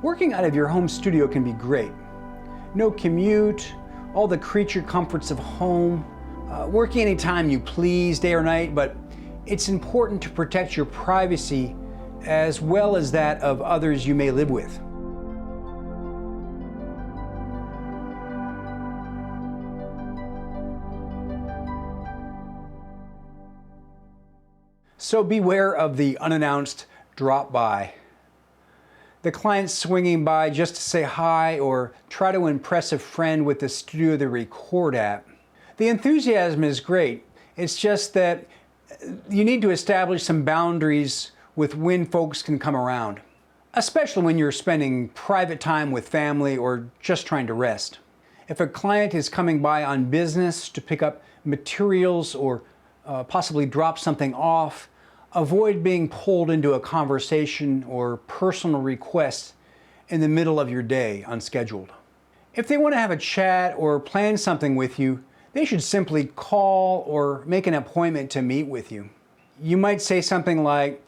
Working out of your home studio can be great. No commute, all the creature comforts of home, working anytime you please, day or night, but it's important to protect your privacy as well as that of others you may live with. So beware of the unannounced drop-by. The client swinging by just to say hi or try to impress a friend with the studio they record at. The enthusiasm is great. It's just that you need to establish some boundaries with when folks can come around, especially when you're spending private time with family or just trying to rest. If a client is coming by on business to pick up materials or possibly drop something off, avoid being pulled into a conversation or personal request in the middle of your day, unscheduled. If they want to have a chat or plan something with you, they should simply call or make an appointment to meet with you. You might say something like,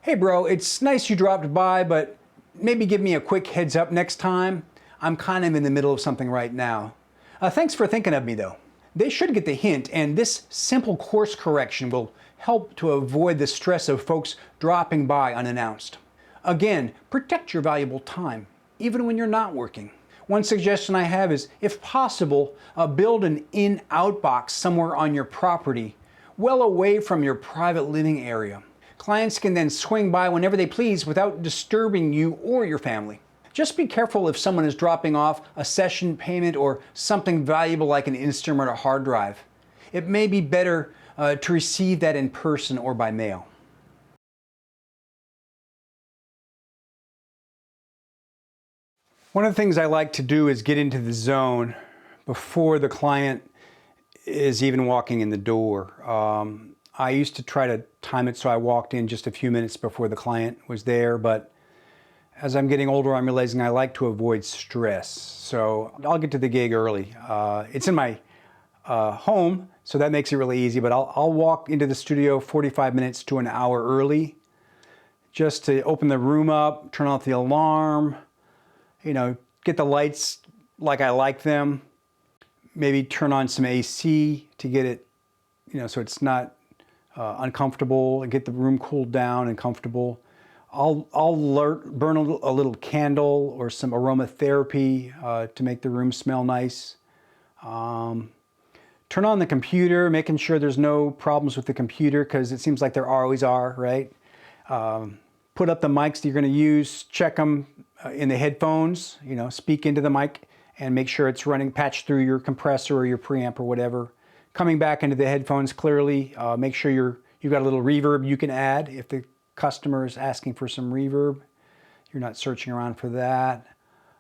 "Hey bro, it's nice you dropped by, but maybe give me a quick heads up next time. I'm kind of in the middle of something right now. Thanks for thinking of me though." They should get the hint, and this simple course correction will help to avoid the stress of folks dropping by unannounced. Again, protect your valuable time, even when you're not working. One suggestion I have is, if possible, build an in-out box somewhere on your property, well away from your private living area. Clients can then swing by whenever they please without disturbing you or your family. Just be careful if someone is dropping off a session payment or something valuable like an instrument or hard drive. It may be better to receive that in person or by mail. One of the things I like to do is get into the zone before the client is even walking in the door. I used to try to time it so I walked in just a few minutes before the client was there, but as I'm getting older, I'm realizing I like to avoid stress. So I'll get to the gig early. It's in my home, so that makes it really easy, but I'll walk into the studio 45 minutes to an hour early just to open the room up, turn off the alarm, get the lights like I like them, maybe turn on some AC to get it, so it's not uncomfortable, and get the room cooled down and comfortable. I'll burn a little candle or some aromatherapy to make the room smell nice. Turn on the computer, making sure there's no problems with the computer, because it seems like there always are, right? Put up the mics that you're going to use, check them in the headphones, speak into the mic and make sure it's running, patch through your compressor or your preamp or whatever. Coming back into the headphones clearly, make sure you've got a little reverb you can add if the customer is asking for some reverb. You're not searching around for that.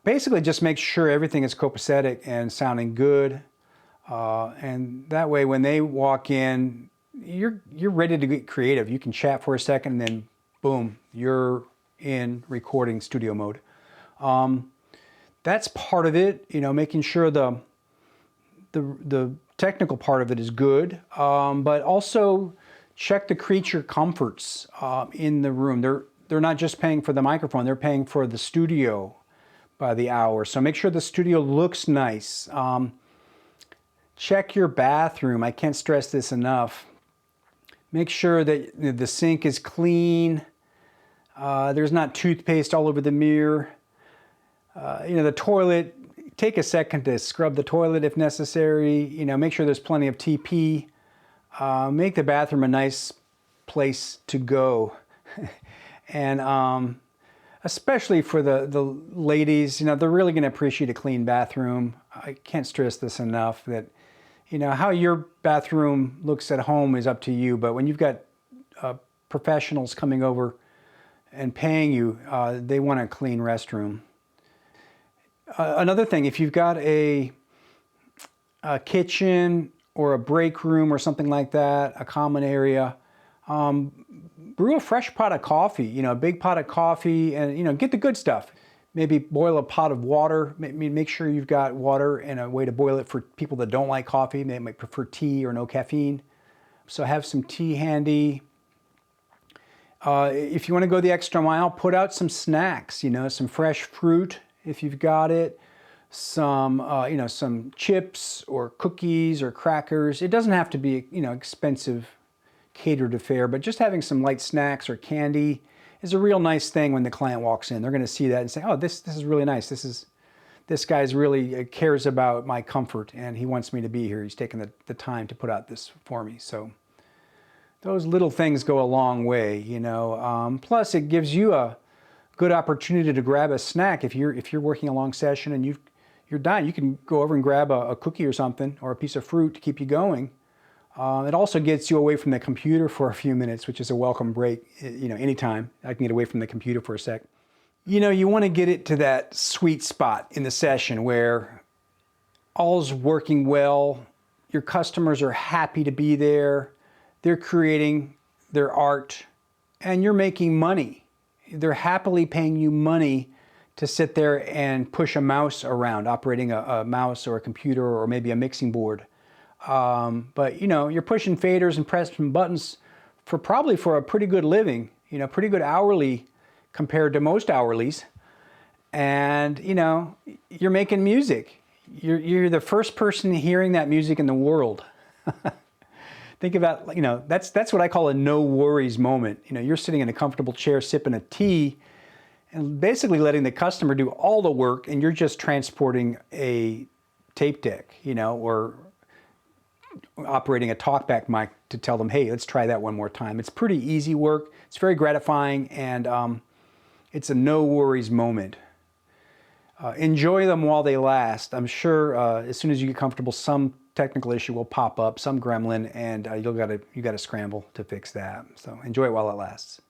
Basically just make sure everything is copacetic and sounding good. And that way when they walk in, you're ready to get creative. You can chat for a second and then boom, you're in recording studio mode. That's part of it, making sure the technical part of it is good, but also check the creature comforts in the room. They're not just paying for the microphone, they're paying for the studio by the hour. So make sure the studio looks nice. Check your bathroom. I can't stress this enough. Make sure that the sink is clean. There's not toothpaste all over the mirror. The toilet, take a second to scrub the toilet if necessary. Make sure there's plenty of TP. Make the bathroom a nice place to go. And especially for the ladies, they're really going to appreciate a clean bathroom. I can't stress this enough that, how your bathroom looks at home is up to you, but when you've got professionals coming over and paying you, they want a clean restroom. Another thing, if you've got a kitchen or a break room or something like that, a common area, brew a fresh pot of coffee, a big pot of coffee, and get the good stuff. Maybe boil a pot of water. Make sure you've got water and a way to boil it for people that don't like coffee. They might prefer tea or no caffeine. So have some tea handy. If you want to go the extra mile, put out some snacks, you know, some fresh fruit if you've got it, some, you know, some chips or cookies or crackers. It doesn't have to be, you know, expensive catered affair, but just having some light snacks or candy is a real nice thing when the client walks in. They're going to see that and say, oh, this is really nice. This guy's really cares about my comfort and he wants me to be here. He's taken the time to put out this for me. So those little things go a long way, you know. Plus, it gives you a good opportunity to grab a snack. If you're working a long session and you're done, you can go over and grab a cookie or something or a piece of fruit to keep you going. It also gets you away from the computer for a few minutes, which is a welcome break. You know, anytime I can get away from the computer for a sec. You know, you want to get it to that sweet spot in the session where all's working well, your customers are happy to be there, they're creating their art, and you're making money. They're happily paying you money to sit there and push a mouse around, operating a mouse or a computer or maybe a mixing board. But you know, you're pushing faders and pressing buttons probably for a pretty good living, you know, pretty good hourly compared to most hourlies. And you know, you're making music. You're the first person hearing that music in the world. Think about, you know, that's what I call a no worries moment. You know, you're sitting in a comfortable chair sipping a tea and basically letting the customer do all the work, and you're just transporting a tape deck, you know, or operating a talkback mic to tell them, hey, let's try that one more time. It's pretty easy work. It's very gratifying, and it's a no worries moment. Enjoy them while they last. I'm sure as soon as you get comfortable, some technical issue will pop up, some gremlin, and you got to scramble to fix that. So enjoy it while it lasts.